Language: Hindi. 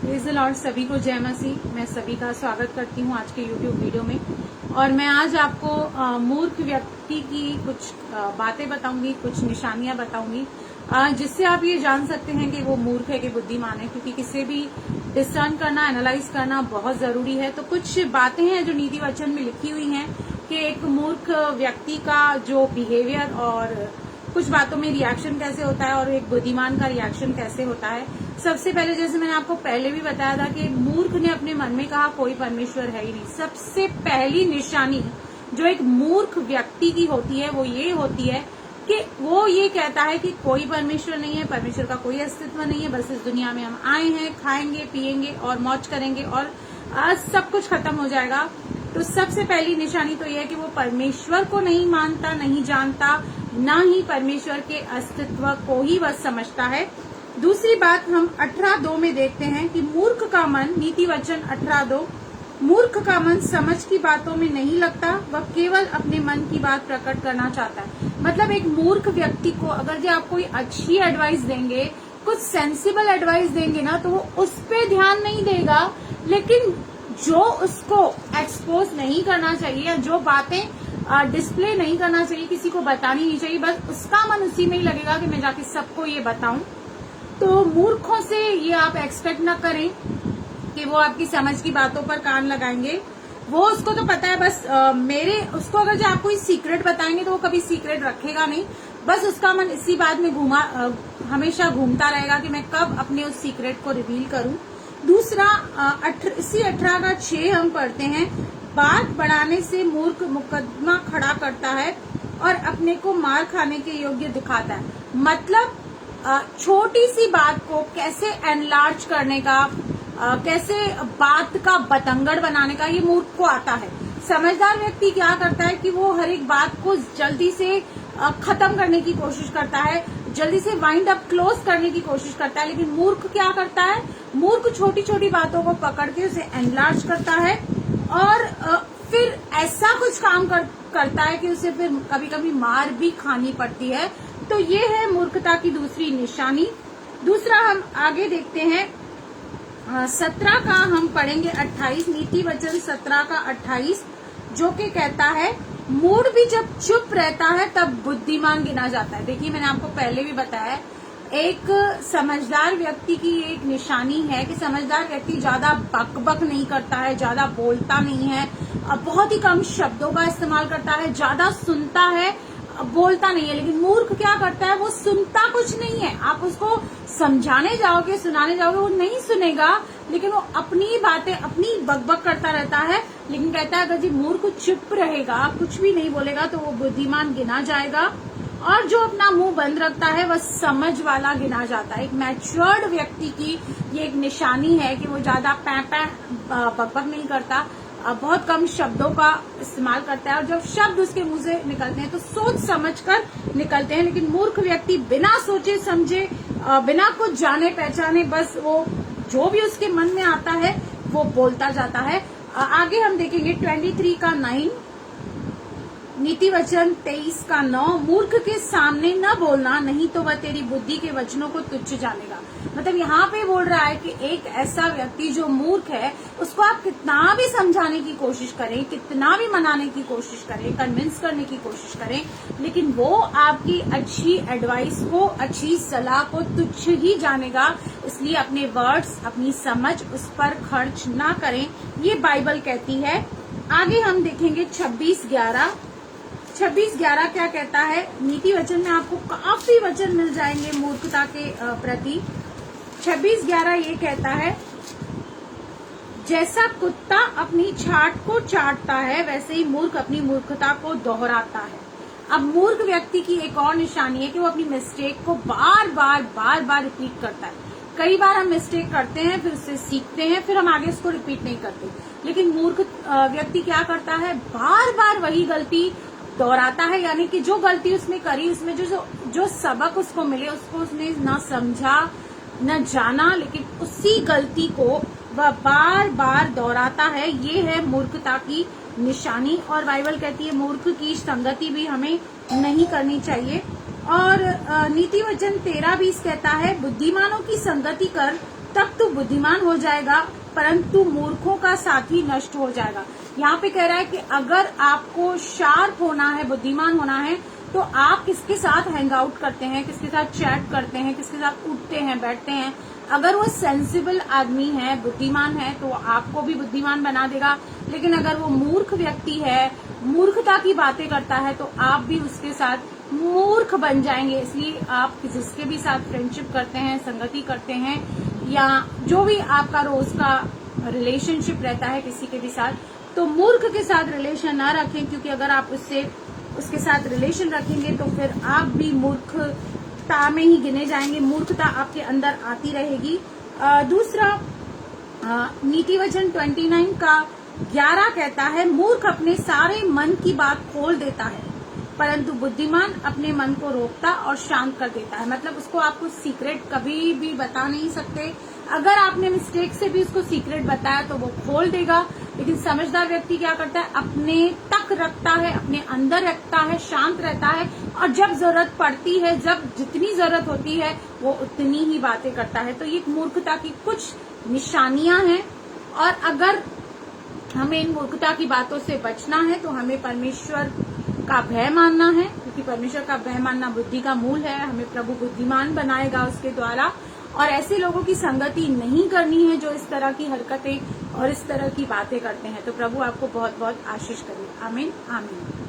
Praise the Lord. सभी को जय मसीह। मैं सभी का स्वागत करती हूँ आज के YouTube वीडियो में। और मैं आज आपको मूर्ख व्यक्ति की कुछ बातें बताऊंगी, कुछ निशानियां बताऊंगी, जिससे आप ये जान सकते हैं कि वो मूर्ख है कि बुद्धिमान है। क्योंकि किसी भी डिस्टर्न करना, एनालाइज करना बहुत जरूरी है। तो कुछ बातें हैं जो नीति वचन में लिखी हुई हैं कि एक मूर्ख व्यक्ति का जो बिहेवियर और कुछ बातों में रिएक्शन कैसे होता है और एक बुद्धिमान का रिएक्शन कैसे होता है। सबसे पहले, जैसे मैंने आपको पहले भी बताया था कि मूर्ख ने अपने मन में कहा कोई परमेश्वर है ही नहीं। सबसे पहली निशानी जो एक मूर्ख व्यक्ति की होती है वो ये होती है कि वो ये कहता है कि कोई परमेश्वर नहीं है, परमेश्वर का कोई अस्तित्व नहीं है, बस इस दुनिया में हम आए हैं, खाएंगे पिएंगे और मौज करेंगे और आज सब कुछ खत्म हो जाएगा। तो सबसे पहली निशानी तो यह है कि वो परमेश्वर को नहीं मानता, नहीं जानता, ना ही परमेश्वर के अस्तित्व को ही वह समझता है। दूसरी बात हम 18:2 में देखते हैं कि मूर्ख का मन, नीति वचन 18:2, मूर्ख का मन समझ की बातों में नहीं लगता, वह केवल अपने मन की बात प्रकट करना चाहता है। मतलब एक मूर्ख व्यक्ति को अगर जो आप कोई अच्छी एडवाइस देंगे, कुछ सेंसिबल एडवाइस देंगे ना, तो वो उस पे ध्यान नहीं देगा, लेकिन जो उसको एक्सपोज नहीं करना चाहिए या जो बातें डिस्प्ले नहीं करना चाहिए, किसी को बतानी नहीं चाहिए, बस उसका मन उसी में ही लगेगा कि मैं जाके सबको ये बताऊं। तो मूर्खों से ये आप एक्सपेक्ट ना करें कि वो आपकी समझ की बातों पर कान लगाएंगे। वो उसको तो पता है, बस उसको अगर जो आप कोई सीक्रेट बताएंगे तो वो कभी सीक्रेट रखेगा नहीं, बस उसका मन इसी बात में हमेशा घूमता रहेगा कि मैं कब अपने उस सीक्रेट को रिवील करूं। दूसरा, इसी 18:6 हम पढ़ते हैं, बात बढ़ाने से मूर्ख मुकदमा खड़ा करता है और अपने को मार खाने के योग्य दिखाता है। मतलब छोटी सी बात को कैसे एनलार्ज करने का, कैसे बात का बतंगड़ बनाने का, ये मूर्ख को आता है। समझदार व्यक्ति क्या करता है कि वो हर एक बात को जल्दी से खत्म करने की कोशिश करता है, जल्दी से वाइंड अप क्लोज करने की कोशिश करता है। लेकिन मूर्ख क्या करता है, मूर्ख छोटी छोटी बातों को पकड़ के उसे एनलार्ज करता है और फिर ऐसा कुछ काम करता है कि उसे फिर कभी कभी मार भी खानी पड़ती है। तो ये है मूर्खता की दूसरी निशानी। दूसरा हम आगे देखते हैं, 17 का हम पढ़ेंगे 28, नीति वचन 17 का 28, जो कि कहता है मूड भी जब चुप रहता है तब बुद्धिमान गिना जाता है। देखिए, मैंने आपको पहले भी बताया, एक समझदार व्यक्ति की एक निशानी है कि समझदार व्यक्ति ज्यादा बकबक नहीं करता है, ज्यादा बोलता नहीं है, बहुत ही कम शब्दों का इस्तेमाल करता है, ज्यादा सुनता है, बोलता नहीं है। लेकिन मूर्ख क्या करता है, वो सुनता कुछ नहीं है। आप उसको समझाने जाओगे, सुनाने जाओगे, वो नहीं सुनेगा, लेकिन वो अपनी बातें अपनी बकबक करता रहता है। लेकिन कहता है अगर जी मूर्ख चुप रहेगा, कुछ भी नहीं बोलेगा, तो वो बुद्धिमान गिना जाएगा। और जो अपना मुंह बंद रखता है वह समझ वाला गिना जाता है। एक मैच्योर्ड व्यक्ति की ये एक निशानी है कि वो ज्यादा बकबक नहीं करता, बहुत कम शब्दों का इस्तेमाल करता है, और जब शब्द उसके मुंह से निकलते हैं तो सोच समझकर निकलते हैं। लेकिन मूर्ख व्यक्ति बिना सोचे समझे, बिना कुछ जाने पहचाने, बस वो जो भी उसके मन में आता है वो बोलता जाता है। आगे हम देखेंगे 23 का 9, नीति वचन 23 का 9, मूर्ख के सामने न बोलना, नहीं तो वह तेरी बुद्धि के वचनों को तुच्छ जानेगा। मतलब यहाँ पे बोल रहा है कि एक ऐसा व्यक्ति जो मूर्ख है, उसको आप कितना भी समझाने की कोशिश करें, कितना भी मनाने की कोशिश करें, कन्विंस करने की कोशिश करें, लेकिन वो आपकी अच्छी एडवाइस को, अच्छी सलाह को तुच्छ ही जानेगा। इसलिए अपने वर्ड्स, अपनी समझ उस पर खर्च ना करें, ये बाइबल कहती है। आगे हम देखेंगे 26:11 क्या कहता है। नीति वचन में आपको काफी वचन मिल जाएंगे मूर्खता के प्रति। 26:11 ये कहता है, जैसा कुत्ता अपनी छाट को चाटता है, वैसे ही मूर्ख अपनी मूर्खता को दोहराता है। अब मूर्ख व्यक्ति की एक और निशानी है कि वो अपनी मिस्टेक को बार बार रिपीट करता है। कई बार हम मिस्टेक करते हैं, फिर उससे सीखते हैं, फिर हम आगे उसको रिपीट नहीं करते। लेकिन मूर्ख व्यक्ति क्या करता है, बार बार वही गलती दोहराता है। यानी कि जो गलती उसने करी, उसमें जो सबक उसको मिले, उसको उसने ना समझा न जाना, लेकिन उसी गलती को वह बार बार दोहराता है। ये है मूर्खता की निशानी। और बाइबल कहती है मूर्ख की संगति भी हमें नहीं करनी चाहिए। और नीति वचन 13:20 कहता है, बुद्धिमानों की संगति कर तब तू बुद्धिमान हो जाएगा, परंतु मूर्खों का साथी नष्ट हो जाएगा। यहाँ पे कह रहा है कि अगर आपको शार्प होना है, बुद्धिमान होना है, तो आप किसके साथ हैंग आउट करते हैं, किसके साथ चैट करते हैं, किसके साथ उठते हैं, बैठते हैं। अगर वो सेंसिबल आदमी है, बुद्धिमान है, तो आपको भी बुद्धिमान बना देगा। लेकिन अगर वो मूर्ख व्यक्ति है, मूर्खता की बातें करता है, तो आप भी उसके साथ मूर्ख बन जाएंगे। इसलिए आप जिसके भी साथ फ्रेंडशिप करते हैं, संगति करते हैं, या जो भी आपका रोज का रिलेशनशिप रहता है किसी के भी साथ, तो मूर्ख के साथ रिलेशन ना रखें, क्योंकि अगर आप उसके साथ रिलेशन रखेंगे तो फिर आप भी मूर्खता में ही गिने जाएंगे, मूर्खता आपके अंदर आती रहेगी। दूसरा नीति वचन 29 का 11 कहता है, मूर्ख अपने सारे मन की बात खोल देता है, परंतु बुद्धिमान अपने मन को रोकता और शांत कर देता है। मतलब उसको आपको सीक्रेट कभी भी बता नहीं सकते। अगर आपने मिस्टेक से भी उसको सीक्रेट बताया तो वो खोल देगा। लेकिन समझदार व्यक्ति क्या करता है, अपने तक रखता है, अपने अंदर रखता है, शांत रहता है, और जब जरूरत पड़ती है, जब जितनी जरूरत होती है, वो उतनी ही बातें करता है। तो ये मूर्खता की कुछ निशानियां हैं, और अगर हमें इन मूर्खता की बातों से बचना है तो हमें परमेश्वर का भय मानना है, क्योंकि परमेश्वर का भय मानना बुद्धि का मूल है। हमें प्रभु बुद्धिमान बनाएगा उसके द्वारा, और ऐसे लोगों की संगति नहीं करनी है जो इस तरह की हरकतें और इस तरह की बातें करते हैं। तो प्रभु आपको बहुत बहुत आशीष करे। आमीन आमीन।